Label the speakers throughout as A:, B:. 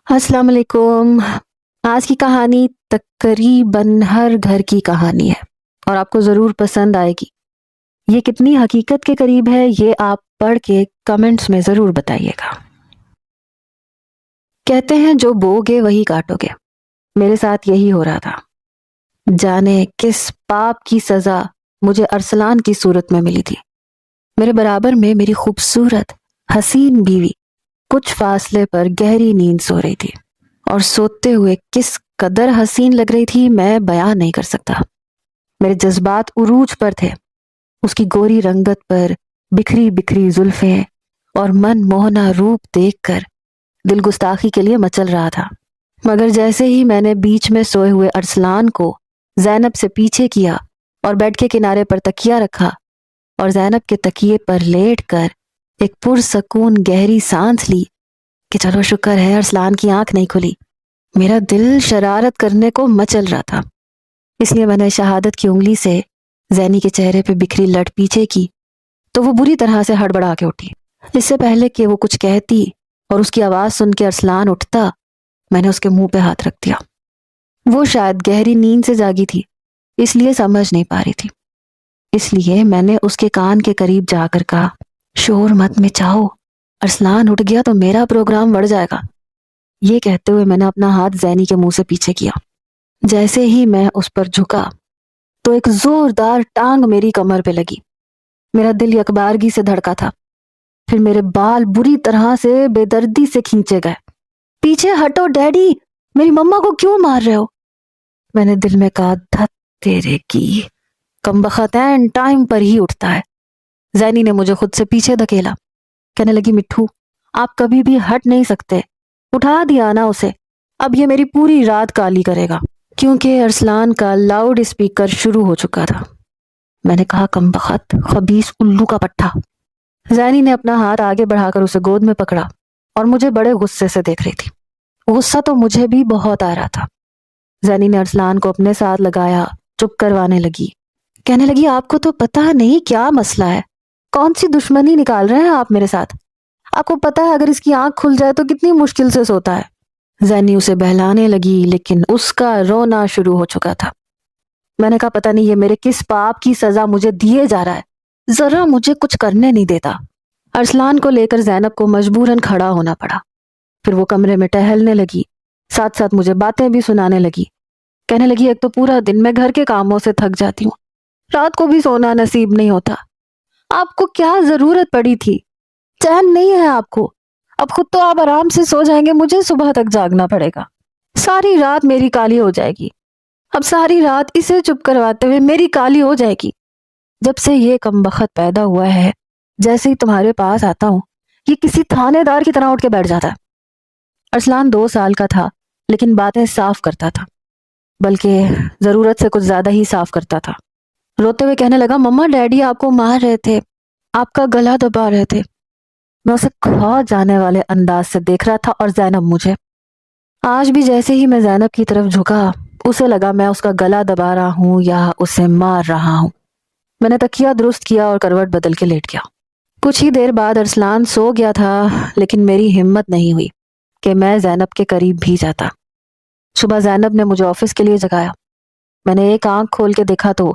A: السلام علیکم۔ آج کی کہانی تقریباً ہر گھر کی کہانی ہے اور آپ کو ضرور پسند آئے گی۔ یہ کتنی حقیقت کے قریب ہے یہ آپ پڑھ کے کمنٹس میں ضرور بتائیے گا۔ کہتے ہیں جو بو گے وہی کاٹو گے، میرے ساتھ یہی ہو رہا تھا۔ جانے کس پاپ کی سزا مجھے ارسلان کی صورت میں ملی تھی۔ میرے برابر میں میری خوبصورت حسین بیوی کچھ فاصلے پر گہری نیند سو رہی تھی، اور سوتے ہوئے کس قدر حسین لگ رہی تھی میں بیان نہیں کر سکتا۔ میرے جذبات عروج پر تھے۔ اس کی گوری رنگت پر بکھری بکھری زلفیں اور من موہنا روپ دیکھ کر دل گستاخی کے لیے مچل رہا تھا، مگر جیسے ہی میں نے بیچ میں سوئے ہوئے ارسلان کو زینب سے پیچھے کیا اور بیڈ کے کنارے پر تکیہ رکھا اور زینب کے تکیے پر لیٹ کر ایک پرسکون گہری سانس لی کہ چلو شکر ہے ارسلان کی آنکھ نہیں کھلی، میرا دل شرارت کرنے کو مچل رہا تھا۔ اس لیے میں نے شہادت کی انگلی سے زینی کے چہرے پہ بکھری لٹ پیچھے کی تو وہ بری طرح سے ہڑبڑا کے اٹھی۔ اس سے پہلے کہ وہ کچھ کہتی اور اس کی آواز سن کے ارسلان اٹھتا، میں نے اس کے منہ پہ ہاتھ رکھ دیا۔ وہ شاید گہری نیند سے جاگی تھی، اس لیے سمجھ نہیں پا رہی تھی۔ اس لیے میں نے اس کے کان کے قریب جا کر کہا، شور مت مچاؤ، ارسلان اٹھ گیا تو میرا پروگرام بڑھ جائے گا۔ یہ کہتے ہوئے میں نے اپنا ہاتھ زینی کے منہ سے پیچھے کیا۔ جیسے ہی میں اس پر جھکا تو ایک زوردار ٹانگ میری کمر پہ لگی۔ میرا دل یکبارگی سے دھڑکا تھا، پھر میرے بال بری طرح سے بے دردی سے کھینچے گئے۔ پیچھے ہٹو ڈیڈی، میری مما کو کیوں مار رہے ہو؟ میں نے دل میں کہا، دھت تیرے کی، کمبخت اینڈ ٹائم پر ہی اٹھتا ہے۔ زینی نے مجھے خود سے پیچھے دھکیلا، کہنے لگی، مٹھو آپ کبھی بھی ہٹ نہیں سکتے، اٹھا دیا نا اسے، اب یہ میری پوری رات کالی کرے گا۔ کیونکہ ارسلان کا لاؤڈ اسپیکر شروع ہو چکا تھا۔ میں نے کہا، کمبخت، خبیث الو کا پٹھا۔ زینی نے اپنا ہاتھ آگے بڑھا کر اسے گود میں پکڑا اور مجھے بڑے غصے سے دیکھ رہی تھی۔ غصہ تو مجھے بھی بہت آ رہا تھا۔ زینی نے ارسلان کو اپنے ساتھ لگایا، چپ کروانے لگی، کہنے لگی، آپ کو تو پتہ نہیں کیا مسئلہ ہے، کون سی دشمنی نکال رہے ہیں آپ میرے ساتھ؟ آپ کو پتہ ہے اگر اس کی آنکھ کھل جائے تو کتنی مشکل سے سوتا ہے۔ زینی اسے بہلانے لگی، لیکن اس کا رونا شروع ہو چکا تھا۔ میں نے کہا، پتہ نہیں یہ میرے کس پاپ کی سزا مجھے دیے جا رہا ہے، ذرا مجھے کچھ کرنے نہیں دیتا۔ ارسلان کو لے کر زینب کو مجبوراً کھڑا ہونا پڑا۔ پھر وہ کمرے میں ٹہلنے لگی، ساتھ ساتھ مجھے باتیں بھی سنانے لگی۔ کہنے لگی، ایک تو پورا دن میں گھر کے کاموں سے تھک جاتی ہوں، رات کو بھی سونا نصیب نہیں ہوتا، آپ کو کیا ضرورت پڑی تھی؟ چین نہیں ہے آپ کو؟ اب خود تو آپ آرام سے سو جائیں گے، مجھے صبح تک جاگنا پڑے گا، ساری رات میری کالی ہو جائے گی، اب ساری رات اسے چپ کرواتے ہوئے میری کالی ہو جائے گی۔ جب سے یہ کمبخت پیدا ہوا ہے، جیسے ہی تمہارے پاس آتا ہوں یہ کسی تھانے دار کی طرح اٹھ کے بیٹھ جاتا ہے۔ ارسلان 2 سال کا تھا، لیکن باتیں صاف کرتا تھا، بلکہ ضرورت سے کچھ زیادہ ہی صاف کرتا تھا۔ روتے ہوئے کہنے لگا، مما ڈیڈی آپ کو مار رہے تھے، آپ کا گلا دبا رہے تھے۔ میں اسے کھا جانے والے انداز سے دیکھ رہا تھا، اور زینب مجھے۔ آج بھی جیسے ہی میں زینب کی طرف جھکا، اسے لگا میں اس کا گلا دبا رہا ہوں یا اسے مار رہا ہوں۔ میں نے تکیہ درست کیا اور کروٹ بدل کے لیٹ گیا۔ کچھ ہی دیر بعد ارسلان سو گیا تھا، لیکن میری ہمت نہیں ہوئی کہ میں زینب کے قریب بھی جاتا۔ صبح زینب نے مجھے آفس کے لیے جگایا۔ میں نے ایک آنکھ کھول کے دیکھا تو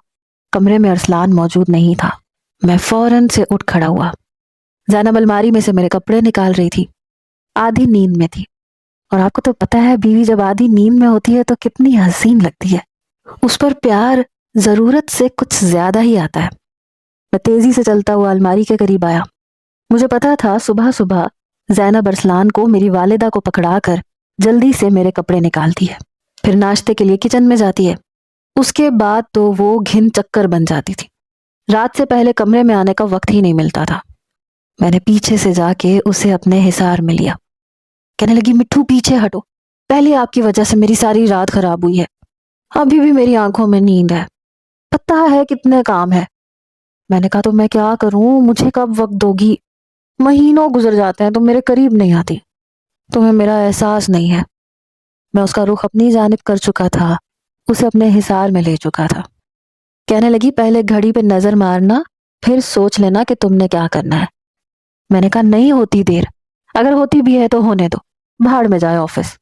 A: کمرے میں ارسلان موجود نہیں تھا۔ میں فوراً سے اٹھ کھڑا ہوا۔ زینب الماری میں سے میرے کپڑے نکال رہی تھی، آدھی نیند میں تھی، اور آپ کو تو پتہ ہے بیوی جب آدھی نیند میں ہوتی ہے تو کتنی حسین لگتی ہے، اس پر پیار ضرورت سے کچھ زیادہ ہی آتا ہے۔ میں تیزی سے چلتا ہوا الماری کے قریب آیا۔ مجھے پتا تھا صبح صبح زینب ارسلان کو میری والدہ کو پکڑا کر جلدی سے میرے کپڑے نکالتی ہے، پھر ناشتے کے لیے کچن میں جاتی ہے، اس کے بعد تو وہ گھن چکر بن جاتی تھی۔ رات سے پہلے کمرے میں آنے کا وقت ہی نہیں ملتا تھا۔ میں نے پیچھے سے جا کے اسے اپنے حصار میں لیا۔ کہنے لگی، مٹھو پیچھے ہٹو، پہلے آپ کی وجہ سے میری ساری رات خراب ہوئی ہے، ابھی بھی میری آنکھوں میں نیند ہے، پتہ ہے کتنے کام ہے۔ میں نے کہا، تو میں کیا کروں، مجھے کب وقت دوگی؟ مہینوں گزر جاتے ہیں تم میرے قریب نہیں آتی، تمہیں میرا احساس نہیں ہے۔ میں اس کا رخ اپنی جانب کر چکا تھا، اسے اپنے حصار میں لے چکا تھا۔ کہنے لگی، پہلے گھڑی پہ نظر مارنا، پھر سوچ لینا کہ تم نے کیا کرنا ہے۔ میں نے کہا، نہیں ہوتی دیر، اگر ہوتی بھی ہے تو ہونے دو، بھاڑ میں جائے آفس۔